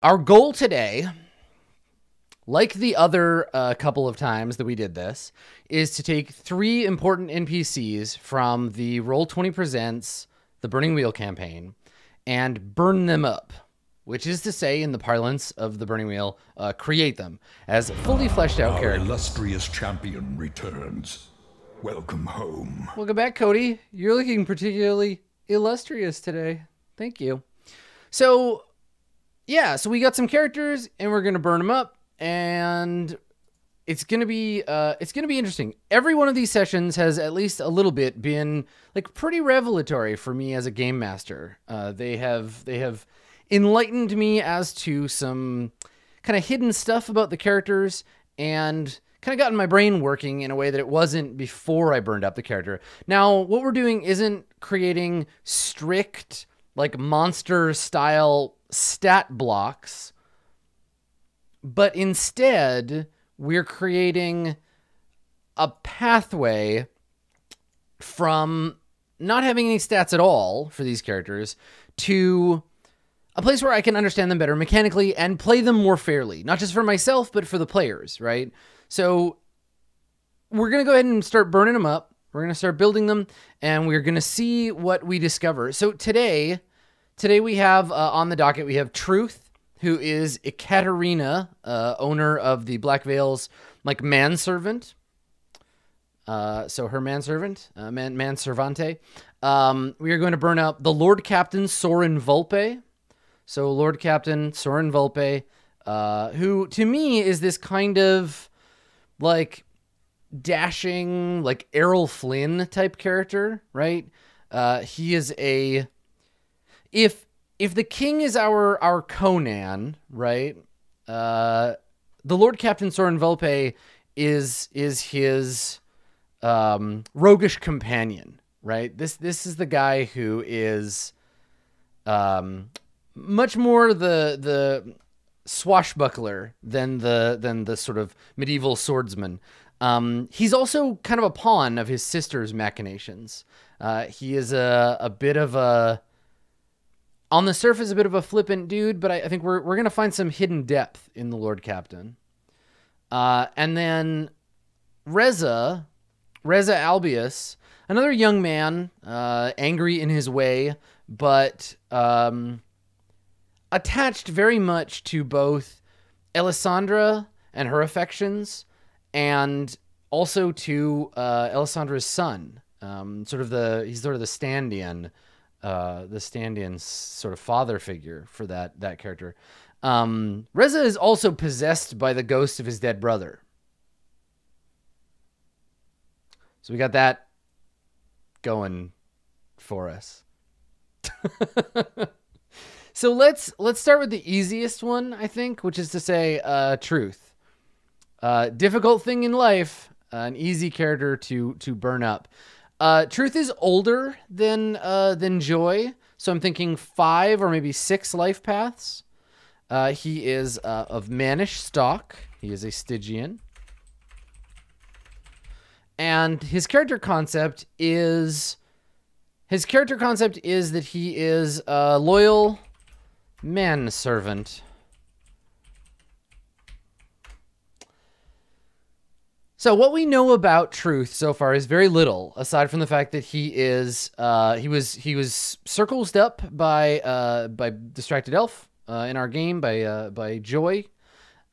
Our goal today, like the other couple of times that we did this, is to take 3 important NPCs from the Roll20 Presents the Burning Wheel campaign and burn them up, which is to say, in the parlance of the Burning Wheel, create them as fully fleshed out characters. Our illustrious champion returns. Welcome home. Welcome back, Cody. You're looking particularly illustrious today. Thank you. So, yeah, so we got some characters, and we're gonna burn them up, and it's gonna be interesting. Every one of these sessions has at least a little bit been like pretty revelatory for me as a game master. They have enlightened me as to some kind of hidden stuff about the characters, and kind of gotten my brain working in a way that it wasn't before I burned up the character. Now, what we're doing isn't creating strict, like, monster-style stat blocks, but instead, we're creating a pathway from not having any stats at all for these characters to a place where I can understand them better mechanically and play them more fairly, not just for myself, but for the players, right? So we're going to go ahead and start burning them up. We're going to start building them, and we're going to see what we discover. So today we have on the docket, we have Truth, who is Ekaterina, owner of the Black Veil's like manservant. So her manservant, manservante. We are going to burn up the Lord Captain Soren Volpe. So Lord Captain Soren Volpe, who to me is this kind of like dashing, like Errol Flynn type character, right? He is a, if the king is our Conan, right? The Lord Captain Soren Volpe is his roguish companion, right? This is the guy who is much more the swashbuckler than the sort of medieval swordsman. He's also kind of a pawn of his sister's machinations. He is a bit of a, on the surface, a bit of a flippant dude, but I think we're going to find some hidden depth in the Lord Captain. And then Reza Albius, another young man, angry in his way, but attached very much to both Elisandra and her affections, and also to Elisandra's son. He's sort of the stand-in, sort of father figure for that character. Reza is also possessed by the ghost of his dead brother. So we got that going for us. So let's start with the easiest one, I think, which is to say, Truth. Difficult thing in life, an easy character to burn up. Truth is older than Joy, so I'm thinking 5 or maybe 6 life paths. He is of mannish stock. He is a Stygian. And his character concept is that he is a loyal manservant. So what we know about Truth so far is very little, aside from the fact that he is he was circled up by Distracted Elf in our game by Joy,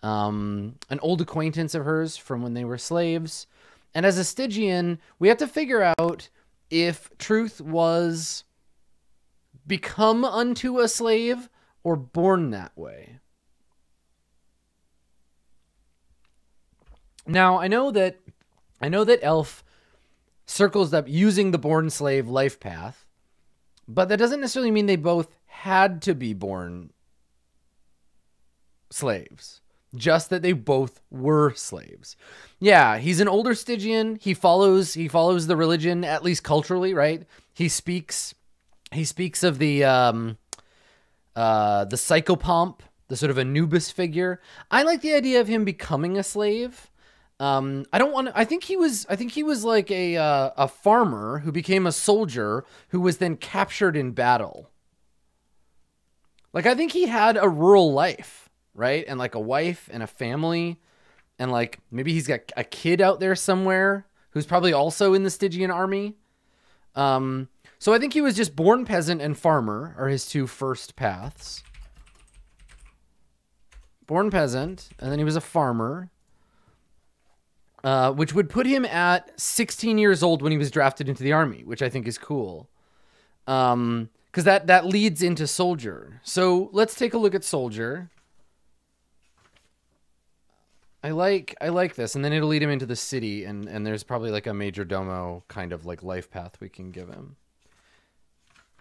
an old acquaintance of hers from when they were slaves. And as a Stygian, we have to figure out if Truth was become unto a slave or born that way. Now, I know that Elf circles up using the born slave life path, but that doesn't necessarily mean they both had to be born slaves. Just that they both were slaves. Yeah, he's an older Stygian. He follows the religion, at least culturally, right? He speaks of the psychopomp, the sort of Anubis figure. I like the idea of him becoming a slave. I think he was like a farmer who became a soldier who was then captured in battle. Like, I think he had a rural life, right? And like a wife and a family. And like maybe he's got a kid out there somewhere who's probably also in the Stygian army. So I think he was just born peasant and farmer are his two first paths. Born peasant, and then he was a farmer. Which would put him at 16 years old when he was drafted into the army, which I think is cool. Because that leads into soldier. So let's take a look at soldier. I like this, and then it'll lead him into the city, and there's probably like a major domo kind of like life path we can give him.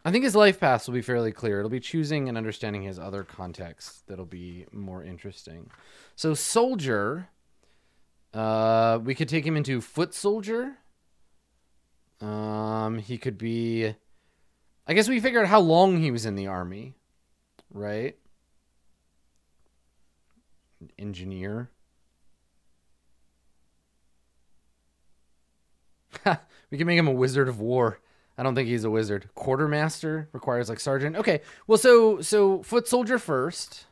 I think his life paths will be fairly clear. It'll be choosing and understanding his other contexts that'll be more interesting. So soldier, we could take him into foot soldier. He could be, I guess we figured out how long he was in the army, right? Engineer. We can make him a wizard of war. I don't think he's a wizard. Quartermaster requires like sergeant. Okay, well, so foot soldier first.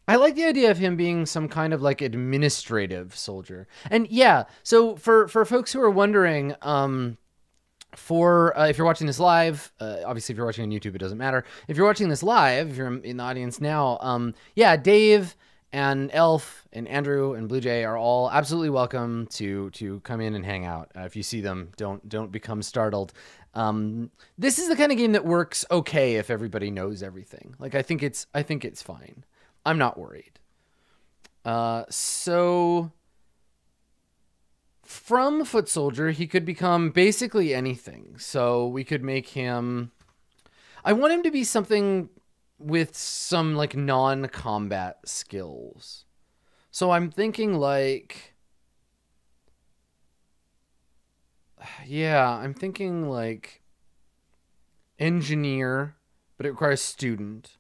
I like the idea of him being some kind of like administrative soldier. And yeah, so for folks who are wondering, if you're watching this live, obviously if you're watching on YouTube, it doesn't matter. If you're watching this live, if you're in the audience now, yeah, Dave and Elf and Andrew and Blue Jay are all absolutely welcome to come in and hang out. If you see them, don't become startled. This is the kind of game that works okay if everybody knows everything. Like I think it's fine. I'm not worried. So from foot soldier, he could become basically anything. So we could make him, I want him to be something with some like non-combat skills. So I'm thinking like, yeah, I'm thinking like engineer, but it requires student.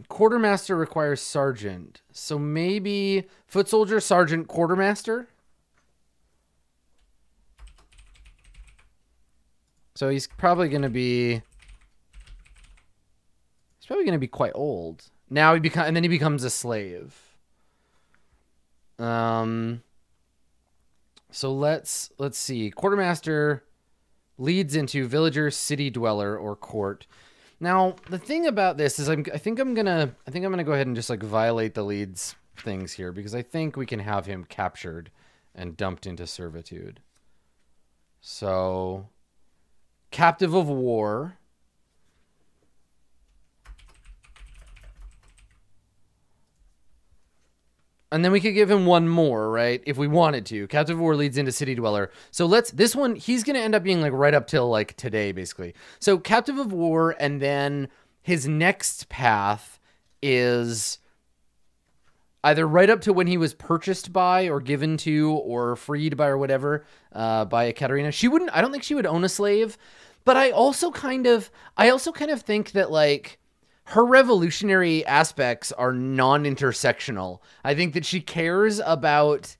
Quartermaster requires sergeant. So maybe foot soldier, sergeant, quartermaster. So he's probably going to be quite old. Now and then he becomes a slave. So let's see. Quartermaster leads into villager, city dweller, or court. Now, the thing about this is I think I'm going to go ahead and just like violate the leads things here because I think we can have him captured and dumped into servitude. So captive of war. And then we could give him one more, right? If we wanted to. Captive of war leads into city dweller. So this one, he's going to end up being like right up till like today, basically. So captive of war, and then his next path is either right up to when he was purchased by or given to or freed by or whatever, by Ekaterina. I don't think she would own a slave, but I also kind of think that like her revolutionary aspects are non-intersectional. I think that she cares about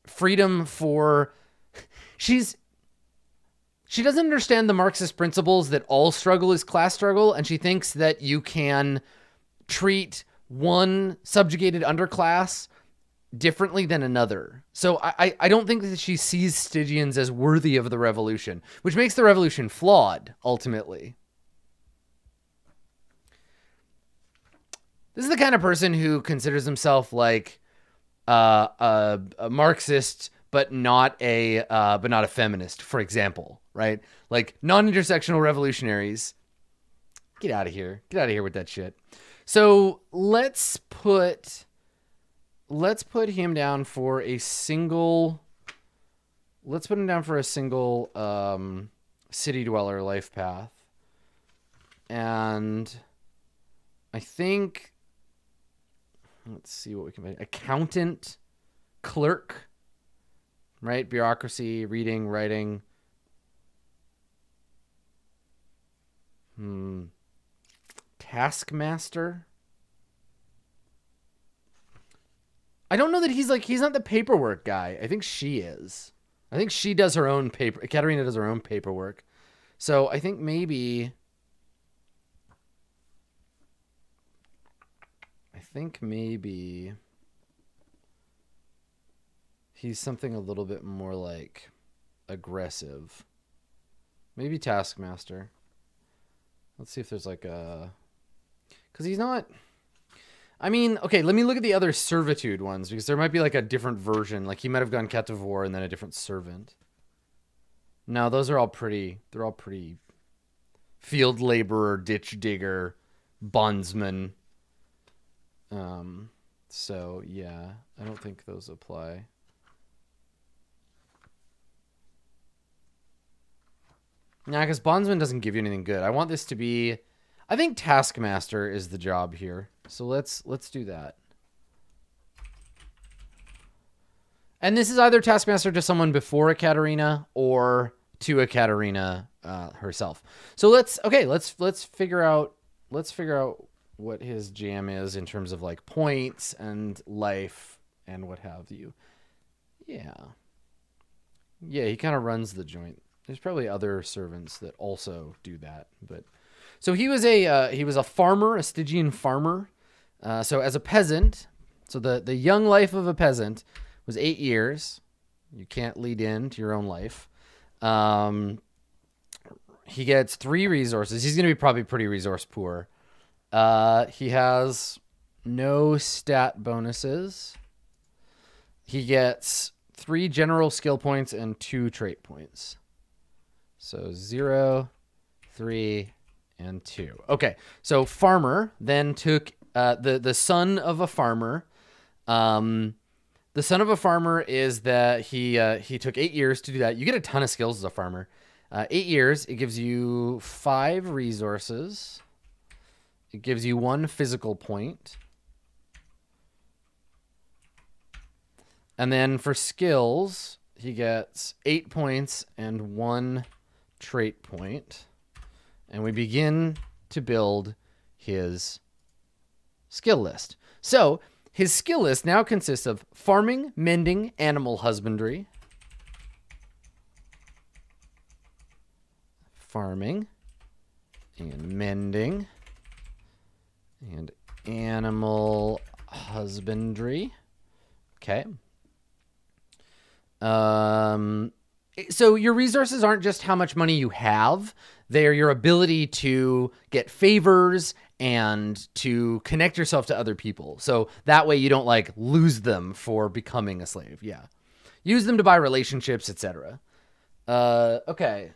freedom for, she doesn't understand the Marxist principles that all struggle is class struggle, and she thinks that you can treat one subjugated underclass differently than another. So I don't think that she sees Stygians as worthy of the revolution, which makes the revolution flawed, ultimately. This is the kind of person who considers himself like a Marxist, but not a feminist, for example, right? Like non-intersectional revolutionaries. Get out of here. Get out of here with that shit. So let's put him down for a single. Let's put him down for a single city dweller life path, and I think. Let's see what we can make. Accountant, clerk, right? Bureaucracy, reading, writing. Taskmaster. I don't know that he's not the paperwork guy. I think she is. I think she does her own paper. Katarina does her own paperwork. So I think maybe he's something a little bit more like aggressive. Maybe Taskmaster. Let's see if there's like a... Because he's not... I mean, okay, let me look at the other servitude ones, because there might be like a different version. Like he might have gone Cativore and then a different servant. No, those are all pretty... They're all pretty... Field laborer, ditch digger, bondsman. So, yeah, I don't think those apply. Nah, because bondsman doesn't give you anything good. I want this to be... I think Taskmaster is the job here. So let's do that. And this is either Taskmaster to someone before a Katarina or to a Katarina herself. So let's figure out what his jam is in terms of like points and life and what have you. Yeah. Yeah, he kind of runs the joint. There's probably other servants that also do that, but so he was a farmer, a Stygian farmer. So as a peasant, so the young life of a peasant was 8 years. You can't lead into your own life. He gets 3 resources. He's going to be probably pretty resource poor. He has no stat bonuses. He gets 3 general skill points and 2 trait points. So 0, 3, and 2. Okay, so farmer then took the son of a farmer. The son of a farmer is that he took 8 years to do that. You get a ton of skills as a farmer. 8 years, it gives you 5 resources. It gives you 1 physical point. And then for skills, he gets 8 points and 1 trait point. And we begin to build his skill list. So his skill list now consists of farming, mending, animal husbandry. Farming and mending and animal husbandry. Okay. So your resources aren't just how much money you have. They're your ability to get favors and to connect yourself to other people. So that way you don't like lose them for becoming a slave. Yeah. Use them to buy relationships, etc. Okay.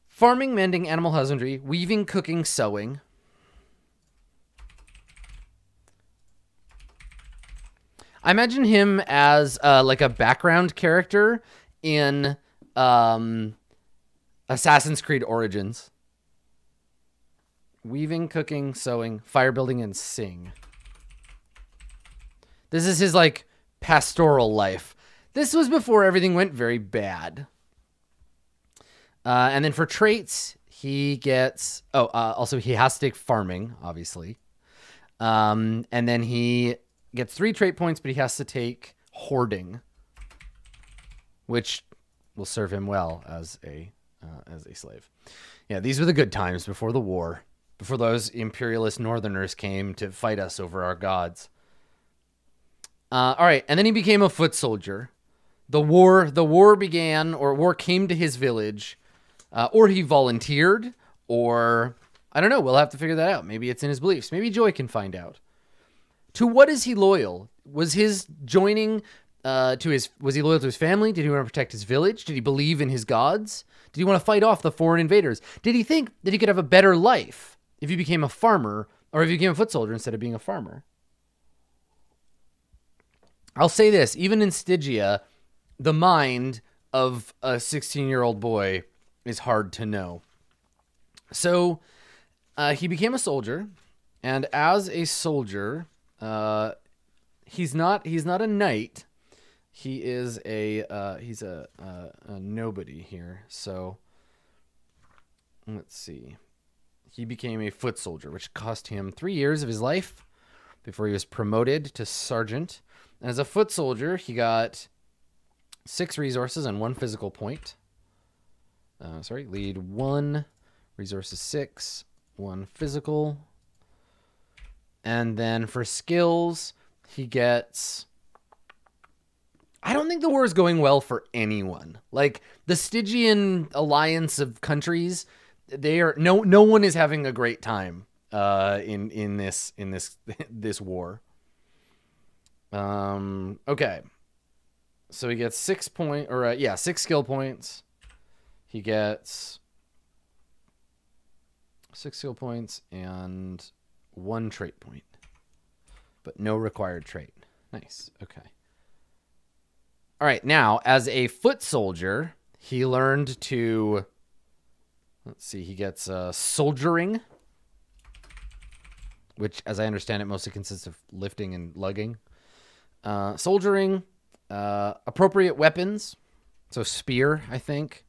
Farming, mending, animal husbandry, weaving, cooking, sewing. I imagine him as like a background character in Assassin's Creed Origins. Weaving, cooking, sewing, fire building, and sing. This is his like pastoral life. This was before everything went very bad. And then for traits, he gets... also he has to take farming, obviously. And then he gets 3 trait points, but he has to take hoarding, which will serve him well as a slave. Yeah, these were the good times before the war, before those imperialist northerners came to fight us over our gods. All right, and then he became a foot soldier. The war began, or war came to his village, or he volunteered, or I don't know. We'll have to figure that out. Maybe it's in his beliefs. Maybe Joy can find out. To what is he loyal? Was his joining was he loyal to his family? Did he want to protect his village? Did he believe in his gods? Did he want to fight off the foreign invaders? Did he think that he could have a better life if he became a farmer, or if he became a foot soldier instead of being a farmer? I'll say this, even in Stygia, the mind of a 16-year-old boy is hard to know. So he became a soldier, and as a soldier, he's not a knight. He is he's a nobody here. So let's see. He became a foot soldier, which cost him 3 years of his life before he was promoted to sergeant. And as a foot soldier, he got 6 resources and 1 physical point. Lead 1, resources 6, 1 physical. And then for skills, he gets... I don't think the war is going well for anyone. Like, the Stygian alliance of countries, they are no one is having a great time in this war. Okay. So he gets 6 skill points. He gets 6 skill points and 1 trait point, but no required trait. Nice. Okay. All right. Now, as a foot soldier, he learned to, let's see, he gets soldiering, which, as I understand it, mostly consists of lifting and lugging. Soldiering, appropriate weapons. So spear, I think.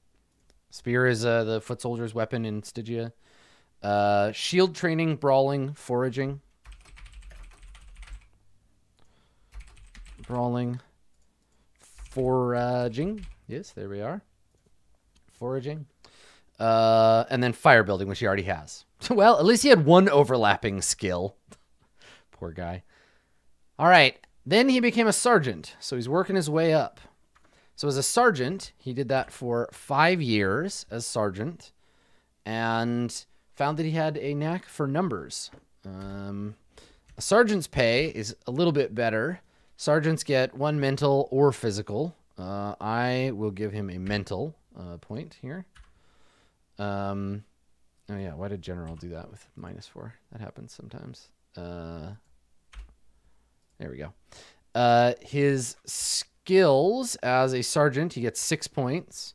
Spear is the foot soldier's weapon in Stygia. Shield training, brawling, foraging. Brawling. Foraging. Yes, there we are. Foraging. And then fire building, which he already has. Well, at least he had 1 overlapping skill. Poor guy. All right. Then he became a sergeant. So he's working his way up. So as a sergeant, he did that for 5 years as sergeant and found that he had a knack for numbers. A sergeant's pay is a little bit better. Sergeants get 1 mental or physical. I will give him a mental point here. Oh yeah, why did general do that with -4? That happens sometimes. There we go. His skills as a sergeant, he gets 6 points.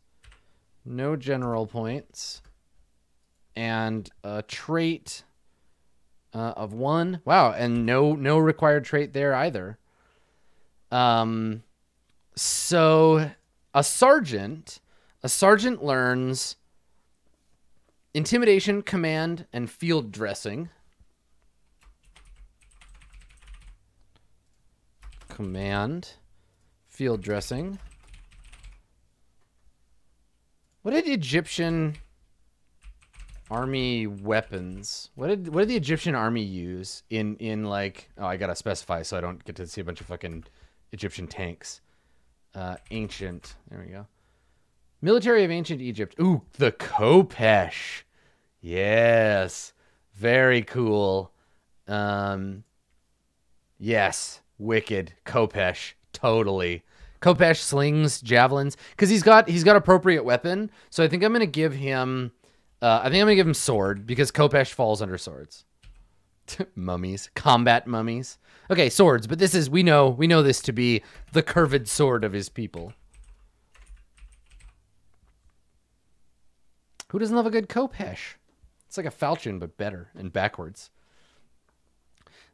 No general points. And a trait of 1. Wow, and no required trait there either. So a sergeant learns intimidation, command, and field dressing. Command, field dressing. What did Egyptian army weapons? What did the Egyptian army use in like? Oh, I gotta specify so I don't get to see a bunch of fucking Egyptian tanks. Ancient. There we go. Military of ancient Egypt. Ooh, the Kopesh. Yes, very cool. Yes, wicked Kopesh. Totally. Kopesh slings javelins because he's got appropriate weapon. So I think I'm gonna give him. Sword because Kopesh falls under swords. Mummies, combat mummies. Okay, swords, but this is we know this to be the curved sword of his people. Who doesn't love a good Kopesh? It's like a falchion but better and backwards.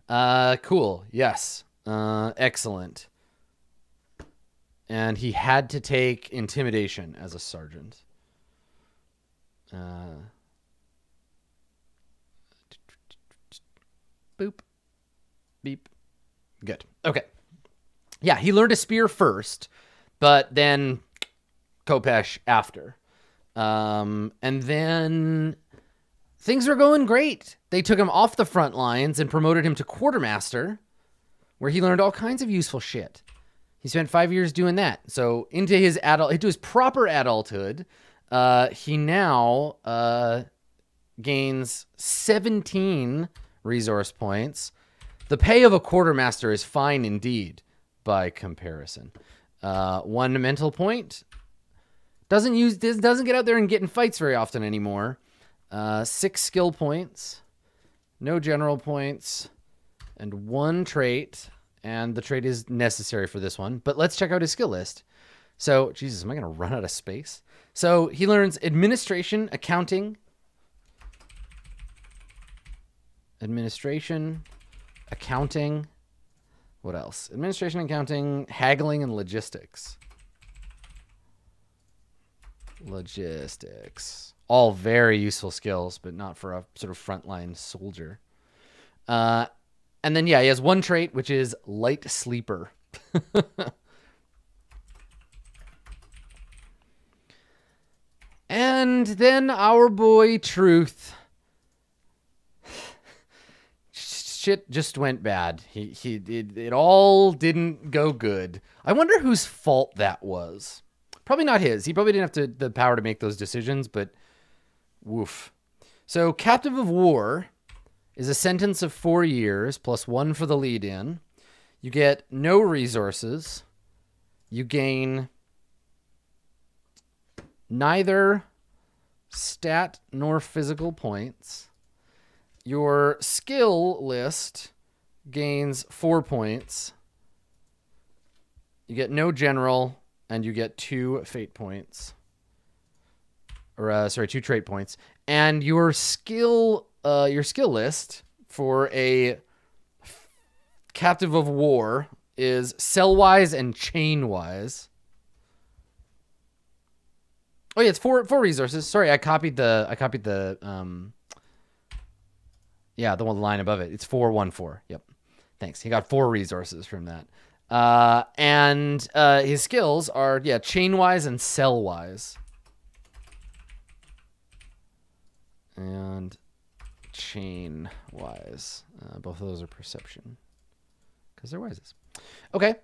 Cool. Yes. Excellent. And he had to take intimidation as a sergeant. Boop. Beep. Good. Okay. Yeah, he learned a spear first, but then Kopesh after. And then things were going great. They took him off the front lines and promoted him to quartermaster, where he learned all kinds of useful shit. He spent 5 years doing that. So into his proper adulthood, he now gains 17 resource points. The pay of a quartermaster is fine indeed by comparison. 1 mental point. Doesn't get out there and get in fights very often anymore. 6 skill points. No general points. And 1 trait. And the trait is necessary for this one. But let's check out his skill list. So, Jesus, am I going to run out of space? So, he learns administration, accounting. Administration, accounting. What else? Administration, accounting, haggling, and logistics. Logistics. All very useful skills, but not for a sort of frontline soldier. And then, yeah, he has 1 trait, which is light sleeper. And then our boy Truth. Shit just went bad. It all didn't go good. I wonder whose fault that was. Probably not his. He probably didn't have the power to make those decisions, but woof. So captive of war is a sentence of 4 years plus 1 for the lead-in. You get no resources. You gain neither stat nor physical points. Your skill list gains 4 points. You get no general, and you get 2 fate points. Or, 2 trait points. And your skill list for a captive of war is cell-wise and chain-wise. Oh yeah, it's four resources. Sorry, I copied the the one line above it. It's 414. Yep. Thanks. He got 4 resources from that. And his skills are chain-wise and cell-wise. And chain-wise. Both of those are perception. Because they're wises. Okay.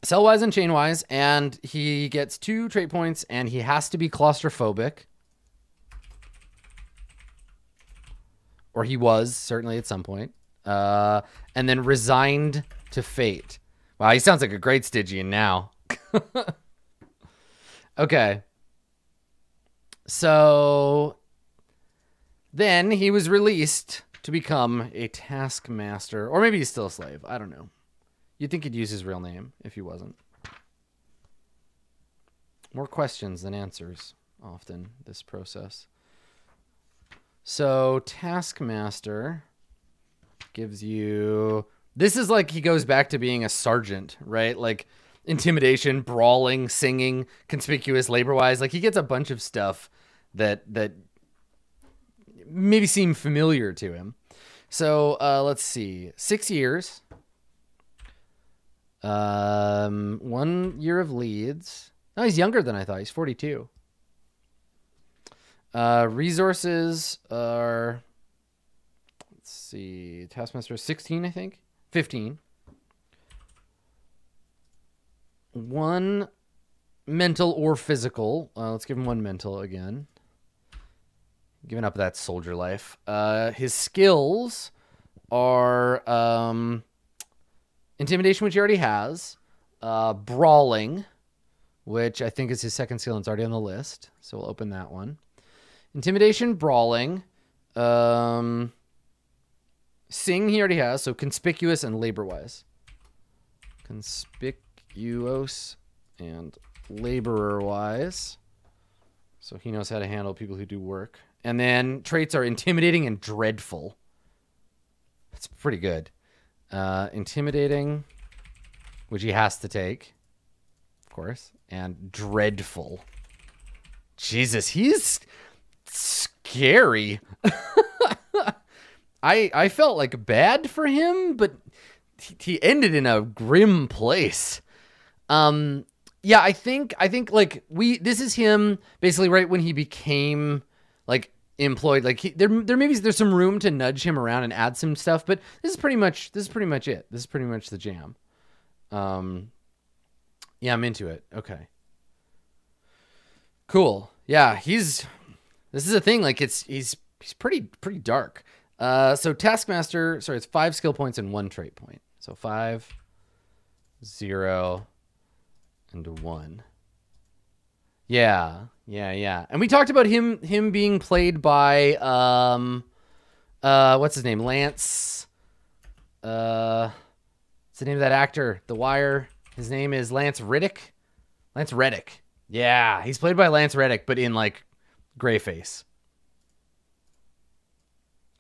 Cell-wise and chain-wise. And he gets 2 trait points. And he has to be claustrophobic. Or he was, certainly at some point. And then resigned to fate. Wow, he sounds like a great Stygian now. Okay. So then he was released to become a taskmaster. Or maybe he's still a slave. I don't know. You'd think he'd use his real name if he wasn't. More questions than answers, often, this process. So taskmaster gives you... This is like he goes back to being a sergeant, right? Like intimidation, brawling, singing, conspicuous labor-wise. Like he gets a bunch of stuff that maybe seem familiar to him. So let's see. 6 years. 1 year of leads. Oh, he's younger than I thought. He's 42. Resources are... Let's see. Taskmaster 16, I think. 15. 1 mental or physical. Let's give him 1 mental again. Giving up that soldier life. His skills are intimidation, which he already has. Brawling, which I think is his second skill and it's already on the list. So we'll open that one. Intimidation, brawling. Sing he already has, so conspicuous and labor-wise. Conspicuous and laborer-wise. So he knows how to handle people who do work. And then traits are intimidating and dreadful. That's pretty good. Intimidating, which he has to take, of course. And dreadful. Jesus, he's scary. I felt like bad for him, but he ended in a grim place. Yeah, I think like this is him basically right when he became like employed. Like there's some room to nudge him around and add some stuff, but this is pretty much it. This is pretty much the jam. Yeah, I'm into it. Okay. Cool. Yeah, this is a thing. Like he's pretty dark. So Taskmaster, sorry, it's 5 skill points and 1 trait point. So 5, 0, and 1. Yeah. And we talked about him being played by what's his name? Lance. What's the name of that actor? The Wire. His name is Lance Reddick. Lance Reddick. Yeah, he's played by Lance Reddick, but in like gray face.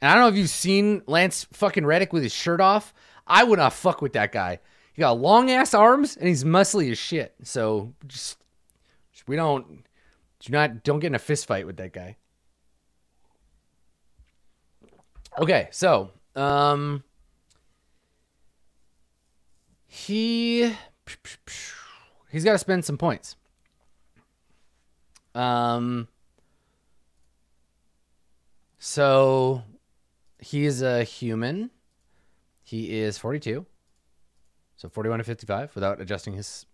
And I don't know if you've seen Lance fucking Reddick with his shirt off. I would not fuck with that guy. He got long ass arms and he's muscly as shit. So don't get in a fist fight with that guy. Okay, so He's got to spend some points. So he is a human. He is 42. So 41 to 55 without adjusting his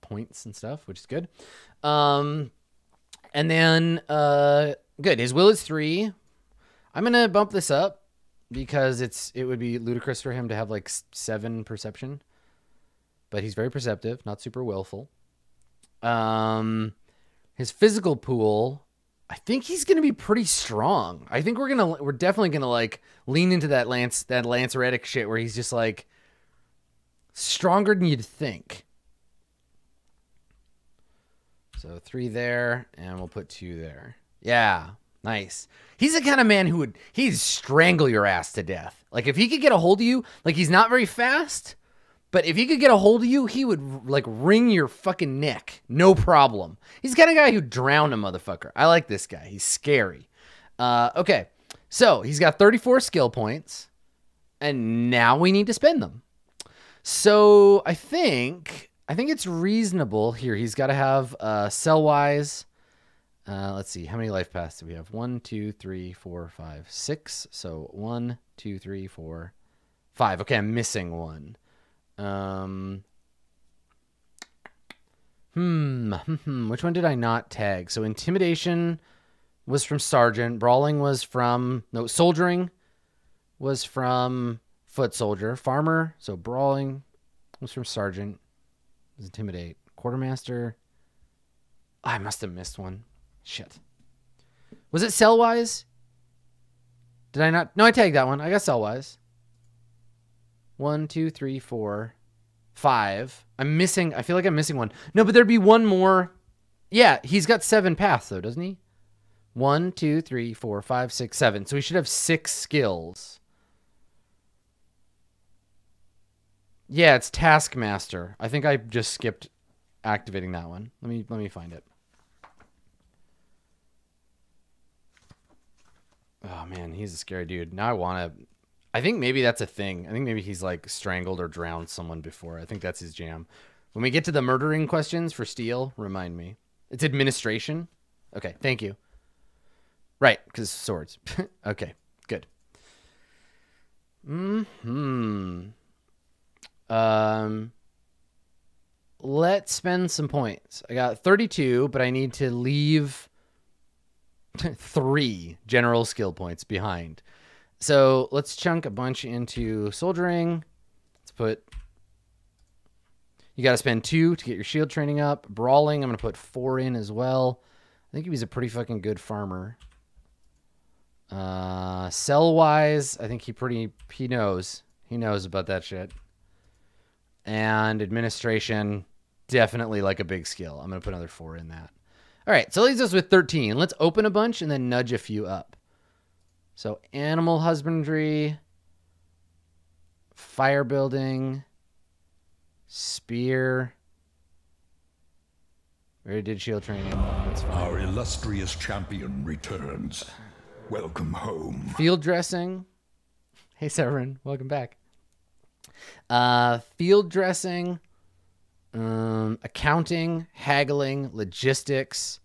points and stuff, which is good. And then, good. His will is 3. I'm going to bump this up because it would be ludicrous for him to have like 7 perception, but he's very perceptive, not super willful. His physical pool, I think he's going to be pretty strong. I think we're definitely going to like lean into that Lanceretic shit where he's just like stronger than you'd think. So 3 there, and we'll put 2 there. Yeah, nice. He's the kind of man he'd strangle your ass to death. Like if he could get a hold of you, like he's not very fast, but if he could get a hold of you, he would like wring your fucking neck. No problem. He's the kind of guy who'd drown a motherfucker. I like this guy. He's scary. Okay, so he's got 34 skill points, and now we need to spend them. So I think it's reasonable here. He's got to have cell-wise. Let's see. How many life paths do we have? 1, 2, 3, 4, 5, 6. So 1, 2, 3, 4, 5. Okay, I'm missing 1. Which one did I not tag? So intimidation was from sergeant. Brawling was from soldiering was from foot soldier. Farmer. So brawling was from sergeant. Was intimidate. Quartermaster. I must have missed one. Shit. Was it cell-wise? Did I not? No, I tagged that one. I got cell-wise. 1, 2, 3, 4, 5. I'm missing. I feel like I'm missing one. No, but there'd be one more. Yeah, he's got 7 paths, though, doesn't he? 1, 2, 3, 4, 5, 6, 7. So he should have 6 skills. Yeah, it's Taskmaster. I think I just skipped activating that one. Let me find it. Oh man, he's a scary dude. Now I think maybe that's a thing. I think maybe he's like strangled or drowned someone before. I think that's his jam. When we get to the murdering questions for steel, remind me. It's administration. Okay, thank you. Right, because swords. Okay, good. Let's spend some points. I got 32, but I need to leave 3 general skill points behind. So let's chunk a bunch into soldiering. Let's put... You got to spend 2 to get your shield training up. Brawling, I'm going to put 4 in as well. I think he's a pretty fucking good farmer. Cell-wise, I think he knows. He knows about that shit. And administration, definitely like a big skill. I'm going to put another 4 in that. All right, so it leaves us with 13. Let's open a bunch and then nudge a few up. So animal husbandry, fire building, spear. We already did shield training. That's fine. Our illustrious champion returns. Welcome home. Field dressing. Hey, Severin, welcome back. Field dressing, accounting, haggling, logistics.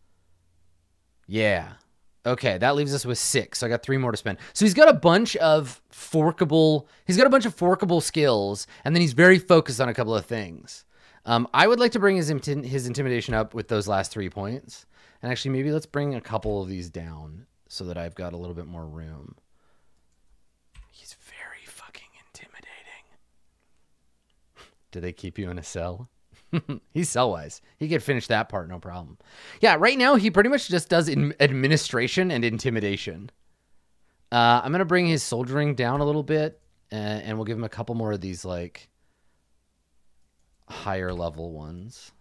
Yeah. Okay, that leaves us with 6. So I got 3 more to spend. So he's got a bunch of forkable skills, and then he's very focused on a couple of things. I would like to bring his intimidation up with those last 3 points. And actually, maybe let's bring a couple of these down so that I've got a little bit more room. He's very fucking intimidating. Do they keep you in a cell? He's cell-wise. He could finish that part, no problem. Yeah, right now he pretty much just does administration and intimidation. I'm going to bring his soldiering down a little bit, and we'll give him a couple more of these, like, higher level ones.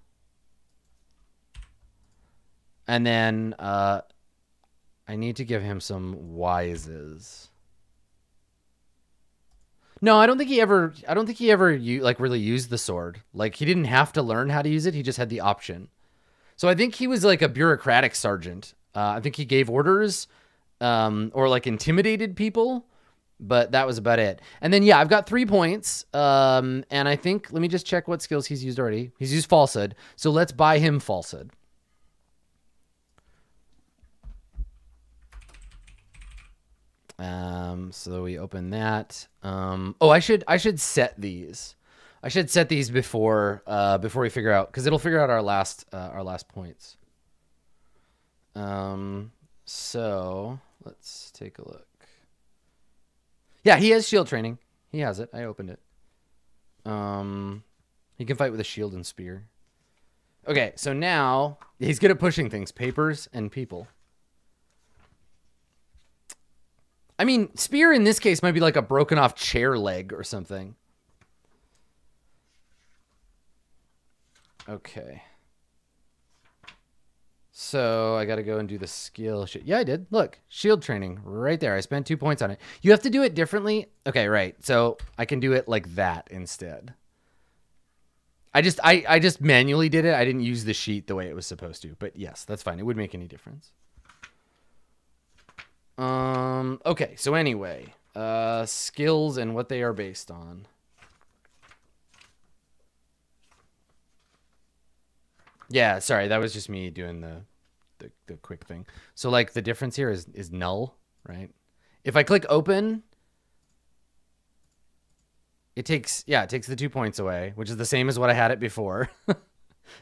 And then I need to give him some wises. No, I don't think he ever like really used the sword. Like he didn't have to learn how to use it. He just had the option. So I think he was like a bureaucratic sergeant. I think he gave orders or like intimidated people. But that was about it. And then, yeah, I've got 3 points. And I think, let me just check what skills he's used already. He's used falsehood. So let's buy him falsehood. So we open that. Oh, I should set these. I should set these before we figure out, because it'll figure out our last points. So let's take a look. Yeah, he has shield training. He has it. I opened it. He can fight with a shield and spear. Okay, so now he's good at pushing things, papers and people. I mean, spear in this case might be like a broken off chair leg or something. Okay. So I got to go and do the skill shit. Yeah, I did. Look, shield training right there. I spent 2 points on it. You have to do it differently. Okay, right. So I can do it like that instead. I just manually did it. I didn't use the sheet the way it was supposed to. But yes, that's fine. It wouldn't make any difference. Okay, so anyway, skills and what they are based on. Yeah, sorry, that was just me doing the quick thing. So like the difference here is null, right? If I click open, it takes the 2 points away, which is the same as what I had it before.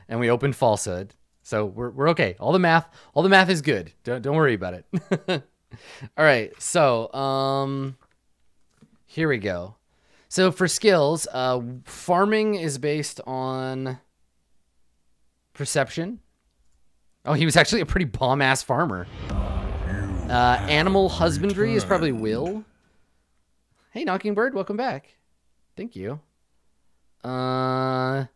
And we opened falsehood. So we're okay. All the math is good. Don't worry about it. All right, so here we go. So for skills, farming is based on perception. Oh, he was actually a pretty bomb-ass farmer. Animal husbandry is probably will. Hey, Knocking Bird, welcome back. Thank you. Animal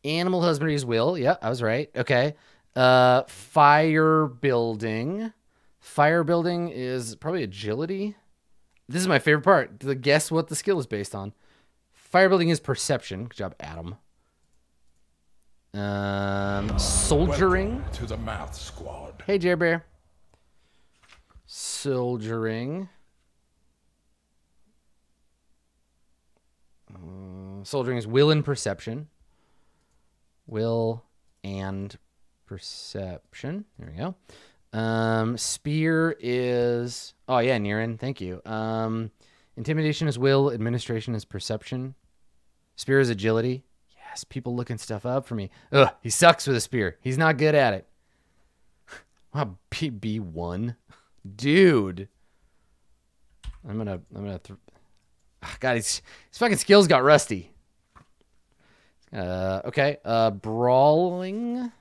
husbandry is will. Yeah, I was right. Okay. Fire building. Fire building is probably agility. This is my favorite part. To guess what the skill is based on. Fire building is perception. Good job, Adam. Soldiering. Welcome to the math squad. Hey, Jer Bear. Soldiering. Soldiering is will and perception. Will and perception. There we go. Spear is, oh yeah, Niren, thank you. Intimidation is will, administration is perception. Spear is agility. Yes, people looking stuff up for me. Ugh, he sucks with a spear. He's not good at it. Wow, B1. Dude. God, his fucking skills got rusty. Okay, brawling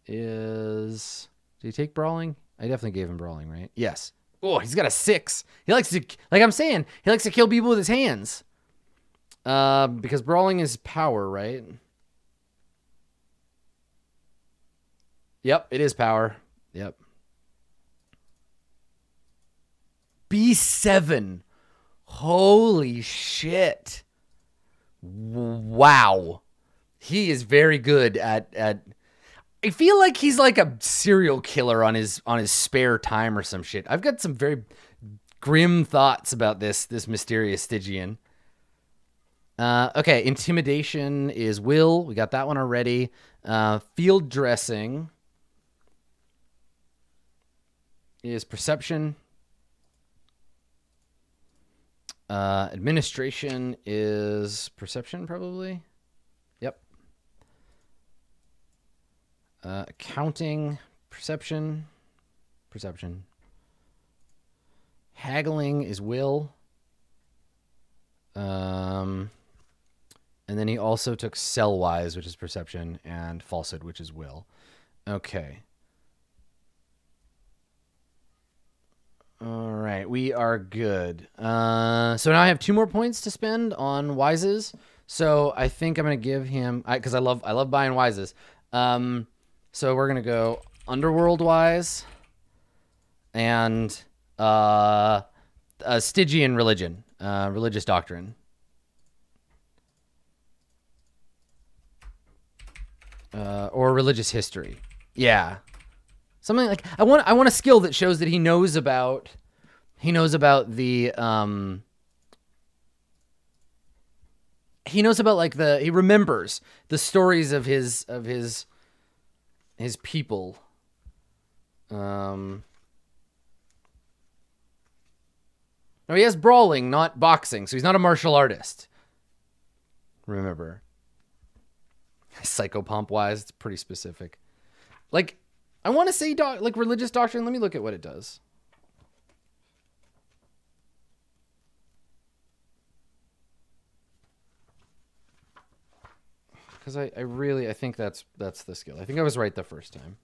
is, did he take brawling? I definitely gave him brawling, right? Yes. Oh, he's got a 6. He likes to, like I'm saying, he likes to kill people with his hands. Because brawling is power, right? Yep, it is power. Yep. B7. Holy shit. Wow. He is very good at I feel like he's like a serial killer on his spare time or some shit. I've got some very grim thoughts about this mysterious Stygian. Okay, intimidation is will. We got that one already. Field dressing is perception. Administration is perception, probably. Yep. Accounting, perception. Haggling is will. And then he also took sell-wise, which is perception, and falsehood, which is will. Okay. All right, we are good. So now I have 2 more points to spend on wises. So I think I'm gonna give him, because I love buying wises. So we're gonna go underworld wise and Stygian religion, religious doctrine. Or religious history. Yeah. Something like, I want a skill that shows that he knows about He knows about the he knows about like he remembers the stories of his people. No, he has brawling, not boxing, so he's not a martial artist. Remember. Psychopomp-wise, it's pretty specific. Like, I want to say like religious doctrine. Let me look at what it does. Because I think that's the skill. I think I was right the first time.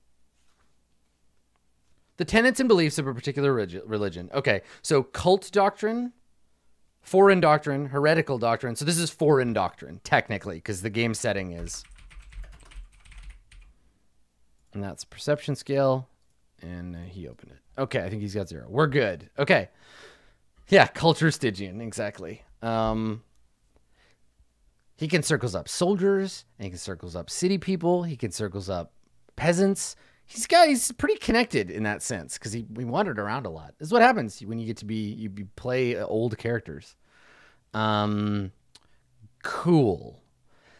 The tenets and beliefs of a particular religion. Okay, so cult doctrine, foreign doctrine, heretical doctrine. So this is foreign doctrine, technically, because the game setting is... And that's perception skill. And he opened it. Okay, I think he's got 0. We're good. Okay. Yeah, culture Stygian, exactly. He can circles up soldiers, and he can circles up city people. He can circles up peasants. He's pretty connected in that sense because we wandered around a lot. This is what happens when you get to you play old characters. Cool.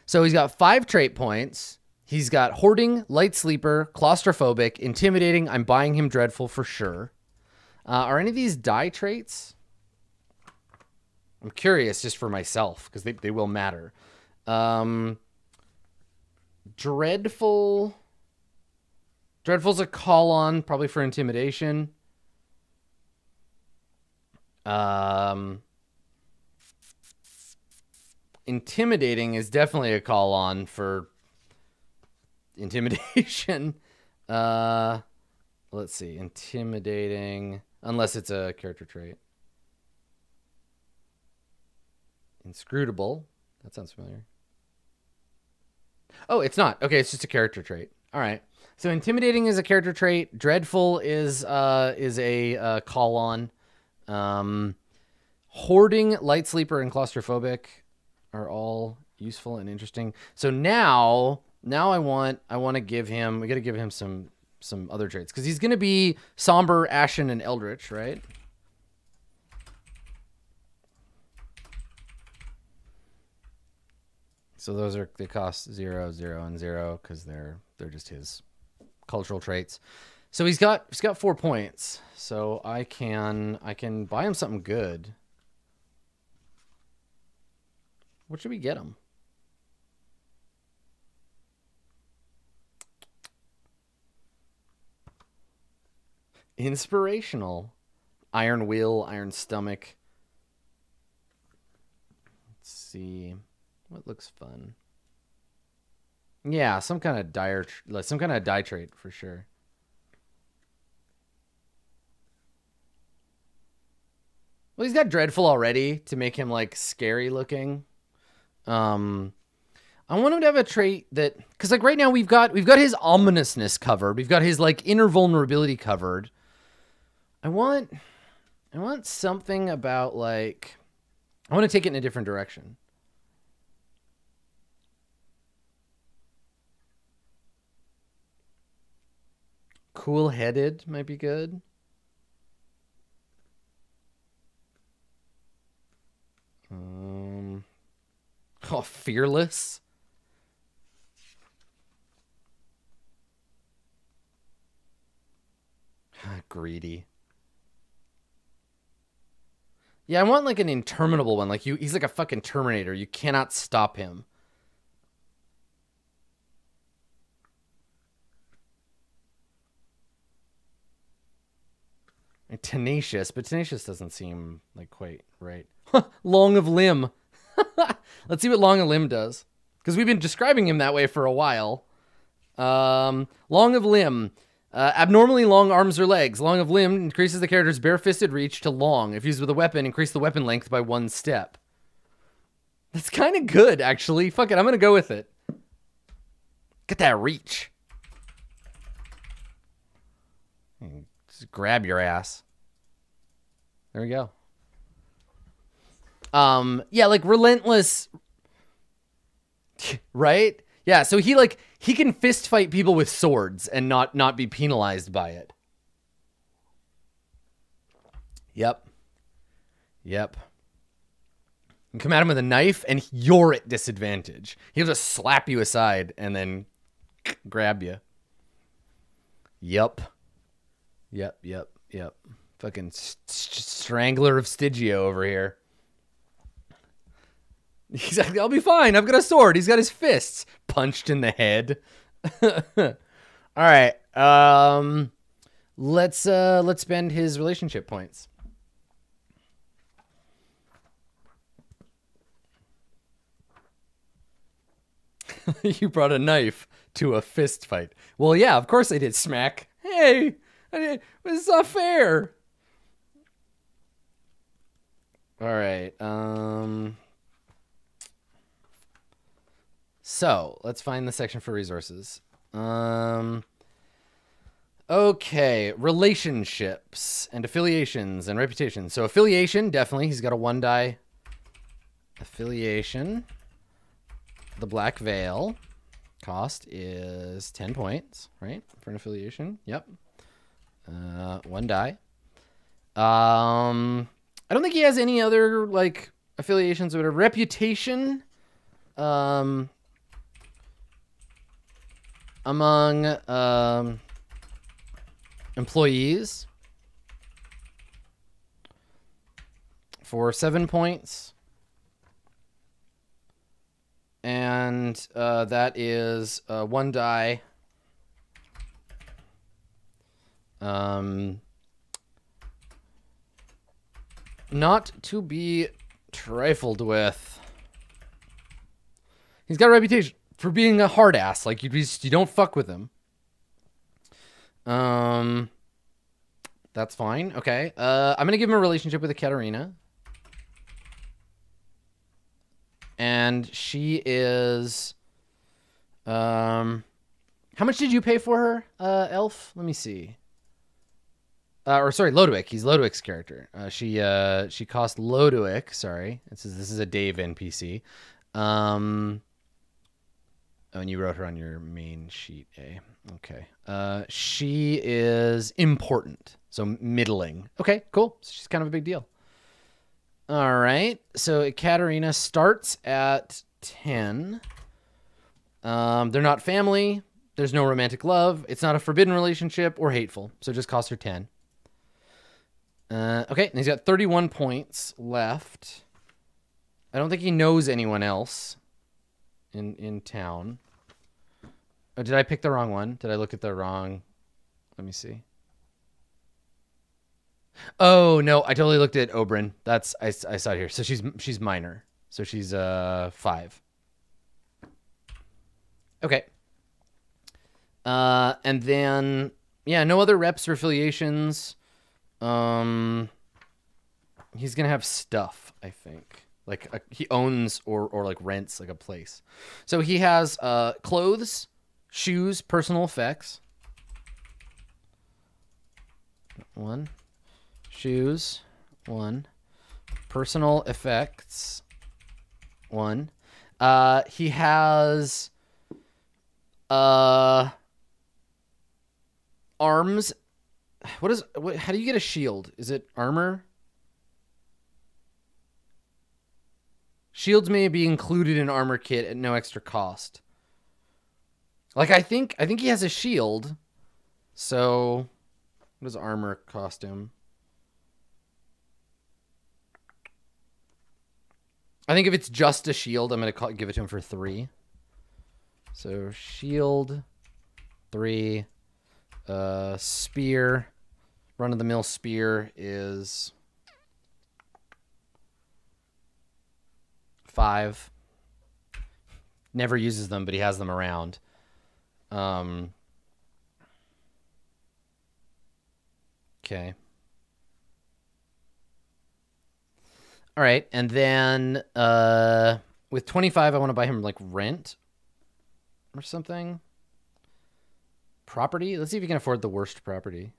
So he's got 5 trait points. He's got hoarding, light sleeper, claustrophobic, intimidating. I'm buying him dreadful for sure. Are any of these die traits? I'm curious just for myself because they will matter. Dreadful. Dreadful's a call on, probably for intimidation. Intimidating is definitely a call on for intimidation. Let's see. Intimidating, unless it's a character trait. Inscrutable. That sounds familiar. Oh, it's not. Okay, it's just a character trait. All right. So intimidating is a character trait. Dreadful is a call on. Hoarding, light sleeper, and claustrophobic are all useful and interesting. So now I want to give him. We got to give him some other traits because he's going to be somber, ashen, and eldritch, right? So they cost 0, 0, and 0 because they're just his cultural traits. So he's got 4 points. So I can buy him something good. What should we get him? Inspirational. Iron will, iron stomach. Let's see. What looks fun? Yeah, some kind of die trait for sure. Well, he's got dreadful already to make him like scary looking. I want him to have a trait that, because like right now we've got his ominousness covered. We've got his like inner vulnerability covered. I want something about like, I want to take it in a different direction. Cool-headed might be good. Oh, fearless. Greedy. Yeah, I want like an interminable one. Like he's like a fucking Terminator. You cannot stop him. And tenacious, but tenacious doesn't seem like quite right. Long of limb. Let's see what long of limb does. Because we've been describing him that way for a while. Long of limb. Abnormally long arms or legs. Long of limb increases the character's barefisted reach to long. If used with a weapon, increase the weapon length by 1 step. That's kind of good, actually. Fuck it, I'm going to go with it. Get that reach. Just grab your ass. There we go. Yeah, like relentless. Right? Yeah, so he can fist fight people with swords and not be penalized by it. Yep. Yep. You come at him with a knife, and you're at disadvantage. He'll just slap you aside and then grab you. Yep. Yep. Fucking strangler of Stygia over here. He's like, I'll be fine. I've got a sword. He's got his fists punched in the head. All right. Let's spend his relationship points. You brought a knife to a fist fight. Well, yeah, of course I did, Smack. Hey, this is not fair. All right. So let's find the section for resources. Okay, relationships and affiliations and reputation. So affiliation, definitely. He's got a 1 die affiliation. The Black Veil cost is 10 points, right? For an affiliation. Yep. 1 die. I don't think he has any other like affiliations or whatever. Reputation. Among employees for 7 points. And that is 1 die. Not to be trifled with. He's got a reputation for being a hard ass. Like you don't fuck with him. That's fine. Okay. I'm gonna give him a relationship with a Katarina. And she is how much did you pay for her, Elf? Let me see. Or sorry, Lodowick. He's Lodowick's character. She cost Lodowick, sorry. This is a Dave NPC. Oh, and you wrote her on your main sheet, eh? Okay. She is important, so middling. Okay, cool. So she's kind of a big deal. All right. So Katarina starts at 10. They're not family. There's no romantic love. It's not a forbidden relationship or hateful. So it just costs her 10. Okay. And he's got 31 points left. I don't think he knows anyone else in town. Oh, did I pick the wrong one? Did I look at the wrong? Let me see. Oh no, I totally looked at Oberyn. I saw it here. So she's minor. So she's 5. Okay. And then yeah, no other reps or affiliations. He's gonna have stuff, I think. Like he owns or like rents like a place. So he has clothes, shoes, personal effects. 1. Shoes, 1. Personal effects, 1. He has arms. How do you get a shield? Is it armor? Shields may be included in armor kit at no extra cost. Like I think he has a shield. So what does armor cost him? I think if it's just a shield, I'm going to give it to him for 3. So shield, 3. Spear, run-of-the-mill spear is 5. Never uses them, but he has them around. Okay. All right, and then with 25, I want to buy him like rent or something. Property. Let's see if he can afford the worst property.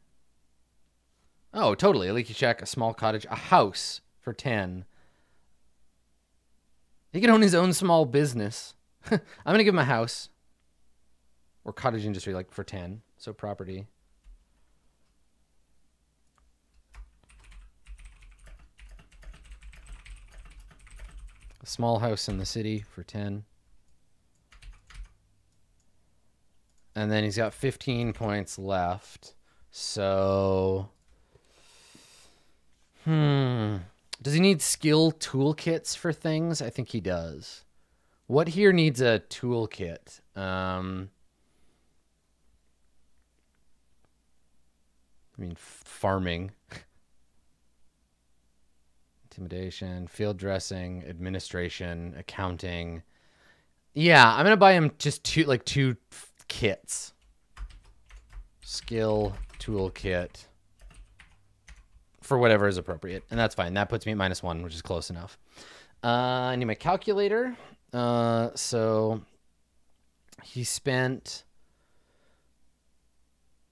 Oh, totally. A leaky shack, a small cottage, a house for 10. He can own his own small business. I'm gonna give him a house or cottage industry like for 10. So property. A small house in the city for 10. And then he's got 15 points left. So, does he need skill toolkits for things? I think he does. What here needs a toolkit? I mean, farming. Intimidation, field dressing, administration, accounting. Yeah, I'm going to buy him just two kits. Skill toolkit for whatever is appropriate. And that's fine. That puts me at -1, which is close enough. I need my calculator. So he spent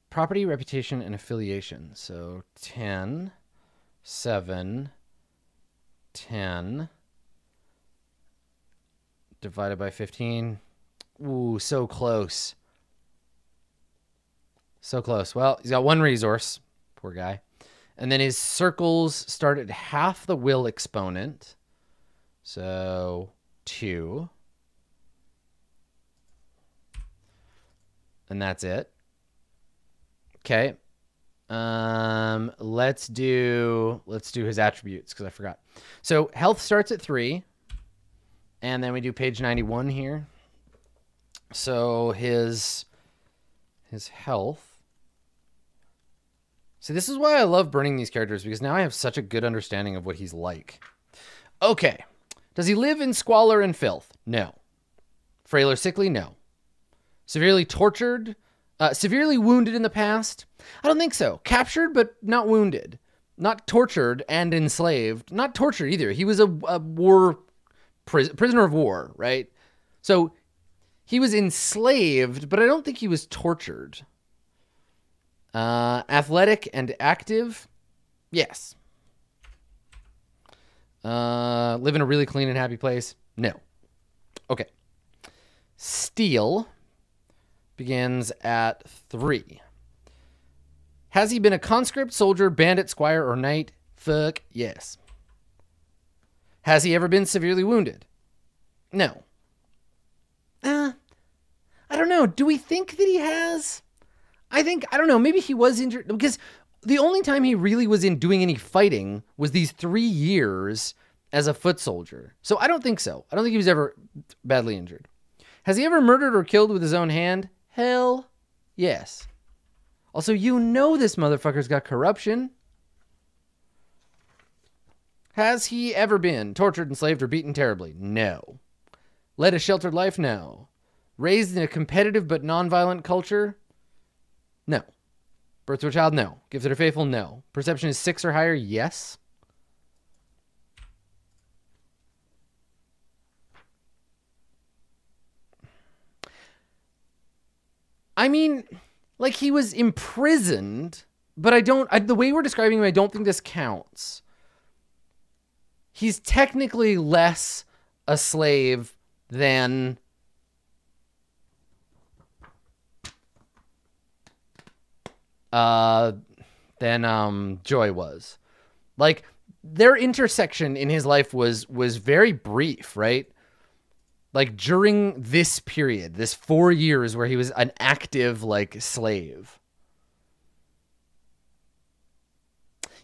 property, reputation, and affiliation. So 10, 7, 10 divided by 15. Ooh, so close. So close. Well, he's got 1 resource. Poor guy. And then his circles start at half the will exponent. So 2. And that's it. Okay. Let's do his attributes because I forgot. So health starts at 3. And then we do page 91 here. So his health. See, this is why I love burning these characters, because now I have such a good understanding of what he's like. Okay. Does he live in squalor and filth? No. Frail or sickly? No. Severely tortured? Severely wounded in the past? I don't think so. Captured, but not wounded. Not tortured and enslaved. Not tortured either. He was a war prisoner of war, right? So he was enslaved, but I don't think he was tortured. Athletic and active? Yes. Live in a really clean and happy place? No. Okay. Steal begins at 3. Has he been a conscript, soldier, bandit, squire, or knight? Fuck yes. Has he ever been severely wounded? No. I don't know. Do we think that he has? I don't know. Maybe he was injured, because the only time he really was in doing any fighting was these 3 years as a foot soldier. So I don't think so. I don't think he was ever badly injured. Has he ever murdered or killed with his own hand? Hell yes. Also, you know this motherfucker's got corruption. Has he ever been tortured, enslaved, or beaten terribly? No. Led a sheltered life? No. Raised in a competitive but non-violent culture? No. Birth to a child? No. Gifted or faithful? No. Perception is 6 or higher? Yes. I mean, like, he was imprisoned, but the way we're describing him, I don't think this counts. He's technically less a slave than Joy was. Like, their intersection in his life was very brief, right? Like, during this period, this 4 years where he was an active, like, slave.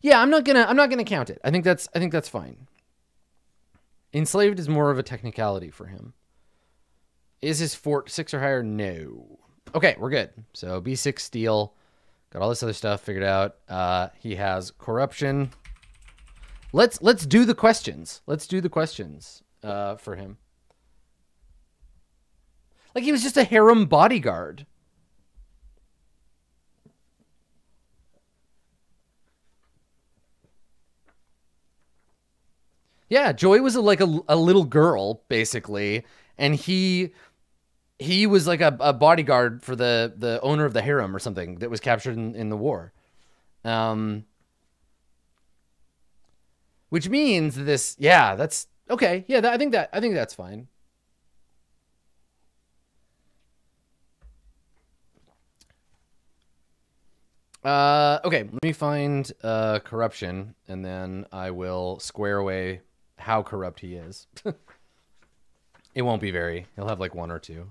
Yeah, I'm not gonna count it. I think that's fine. Enslaved is more of a technicality for him. Is his fort 6 or higher? No. Okay, we're good. So B6 steal. Got all this other stuff figured out. He has corruption. Let's do the questions. Let's do the questions for him. Like, he was just a harem bodyguard. Yeah, Joy was like a little girl, basically, and he was like a bodyguard for the owner of the harem or something that was captured in the war. Which means this, yeah, that's okay. Yeah, I think that's fine. Okay, let me find corruption, and then I will square away how corrupt he is. It won't be very. He'll have like 1 or 2.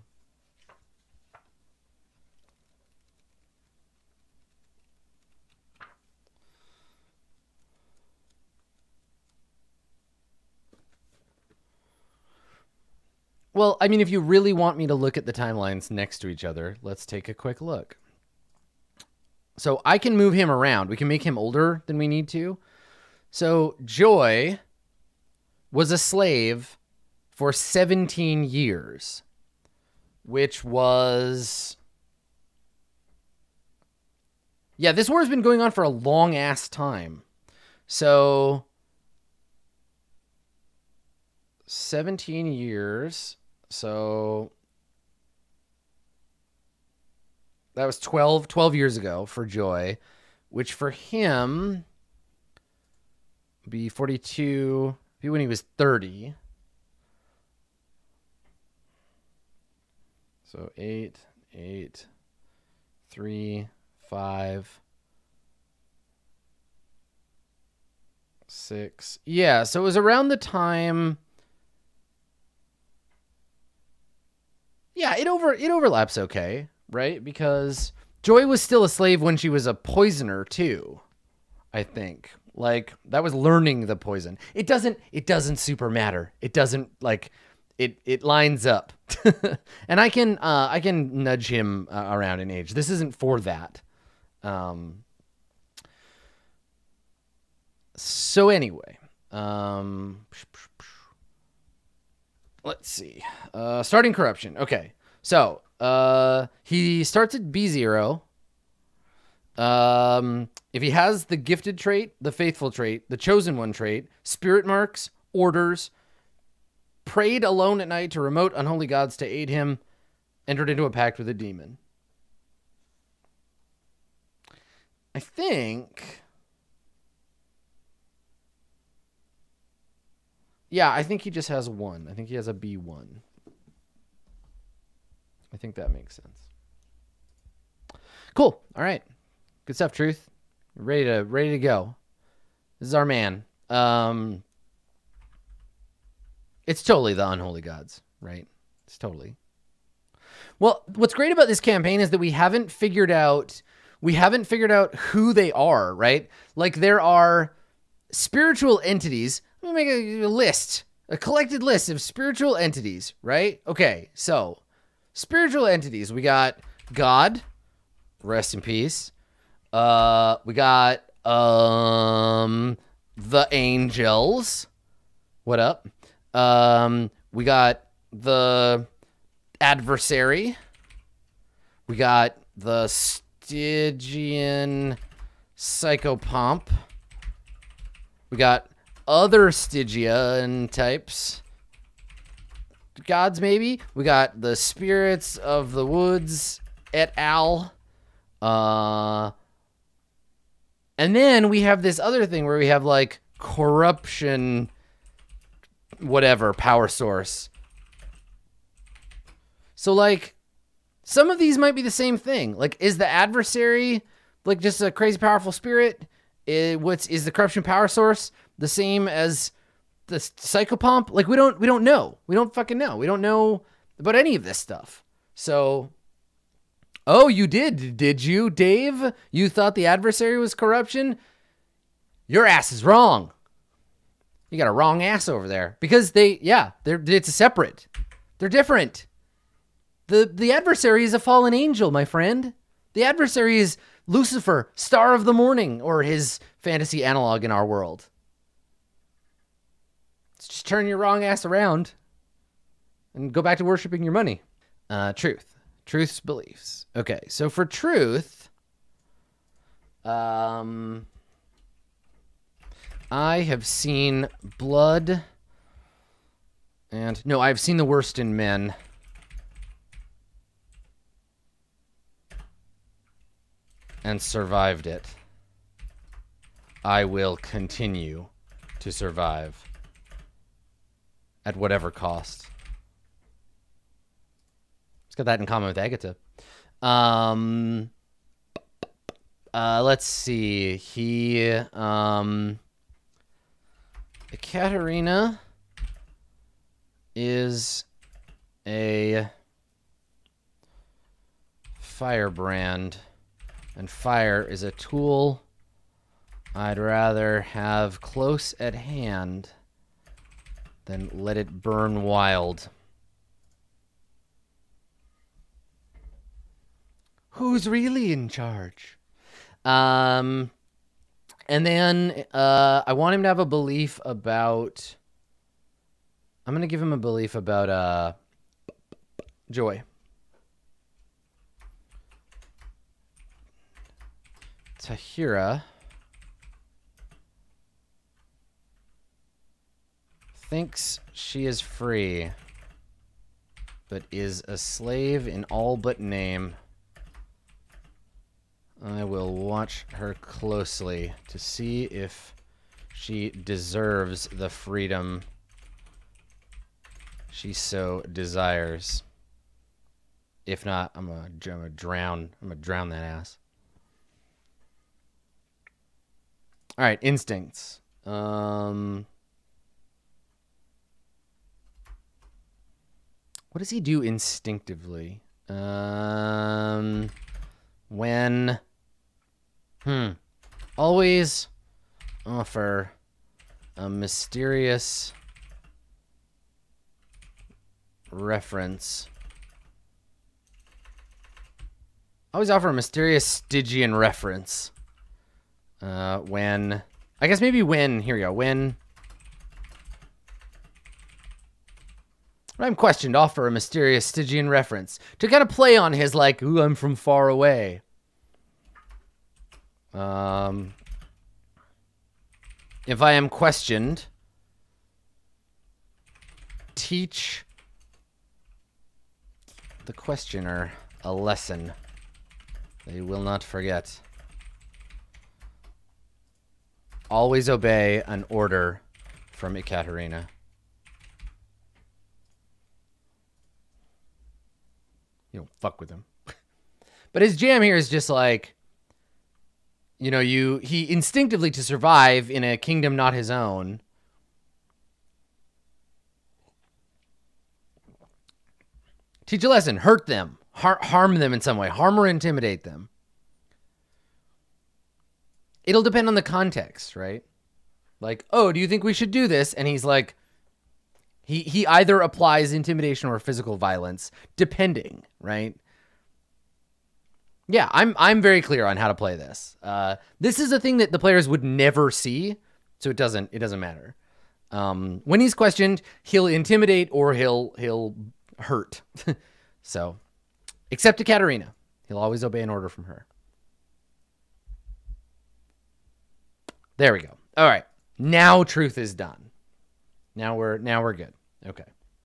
Well, I mean, if you really want me to look at the timelines next to each other, let's take a quick look. So I can move him around. We can make him older than we need to. So Joy was a slave for 17 years, which was... Yeah, this war has been going on for a long-ass time. So 17 years... So that was 12 years ago for Joy, which for him would be 42, be when he was 30. So 8, 3, 5, 6. Yeah, so it was around the time... Yeah, it overlaps okay, right? Because Joy was still a slave when she was a poisoner too, I think. Like, that was learning the poison. It doesn't super matter. It doesn't, like, it lines up. And I can nudge him around in age. This isn't for that. So anyway, let's see. Starting corruption. Okay. So, he starts at B0. If he has the gifted trait, the faithful trait, the chosen one trait, spirit marks, orders, prayed alone at night to remote unholy gods to aid him, entered into a pact with a demon. I think... Yeah, I think he just has 1. I think he has a B1. I think that makes sense. Cool. All right. Good stuff, Truth. Ready to go. This is our man. It's totally the unholy gods, right? It's totally. Well, what's great about this campaign is that we haven't figured out who they are, right? Like, there are spiritual entities. Let me make a list, a collected list of spiritual entities, right? Okay, so spiritual entities. We got God, rest in peace. We got the angels. What up? We got the adversary. We got the Stygian psychopomp. We got other Stygian types. Gods, maybe. We got the spirits of the woods et al. And then we have this other thing where we have like corruption, whatever, power source. So like some of these might be the same thing. Like, is the adversary like just a crazy powerful spirit? Is the corruption power source the same as the psychopomp? Like, we don't know. We don't fucking know. We don't know about any of this stuff. So, oh, you did you, Dave? You thought the adversary was corruption? Your ass is wrong. You got a wrong ass over there. Because it's separate. They're different. The adversary is a fallen angel, my friend. The adversary is Lucifer, star of the morning, or his fantasy analog in our world. Let's just turn your wrong ass around and go back to worshiping your money. Truth. Truth's beliefs. Okay, so for truth, I have seen blood and... No, I've seen the worst in men. And survived it. I will continue to survive at whatever cost. It's got that in common with Agatha. Let's see. Katerina is a firebrand, and fire is a tool I'd rather have close at hand than let it burn wild. Who's really in charge? And then I want him to have a belief about... I'm going to give him a belief about joy. Tahira thinks she is free, but is a slave in all but name. I will watch her closely to see if she deserves the freedom she so desires. If not, I'm gonna drown that ass. All right, instincts. What does he do instinctively? When always offer a mysterious reference. Always offer a mysterious Stygian reference. When, I guess maybe when, here we go, when I'm questioned, offer a mysterious Stygian reference to kind of play on his, like, ooh, I'm from far away. If I am questioned, teach the questioner a lesson they will not forget. Always obey an order from Ekaterina. You don't fuck with him. But his jam here is just like, you know, he instinctively, to survive in a kingdom not his own, teach a lesson, hurt them, harm them in some way, harm or intimidate them. It'll depend on the context, right? Like, oh, do you think we should do this? And he's like, he either applies intimidation or physical violence, depending, right? Yeah, I'm very clear on how to play this. This is a thing that the players would never see, so it doesn't matter. When he's questioned, he'll intimidate or he'll hurt. So, except to Katerina, he'll always obey an order from her. There we go. All right, now truth is done. Now we're good. Okay.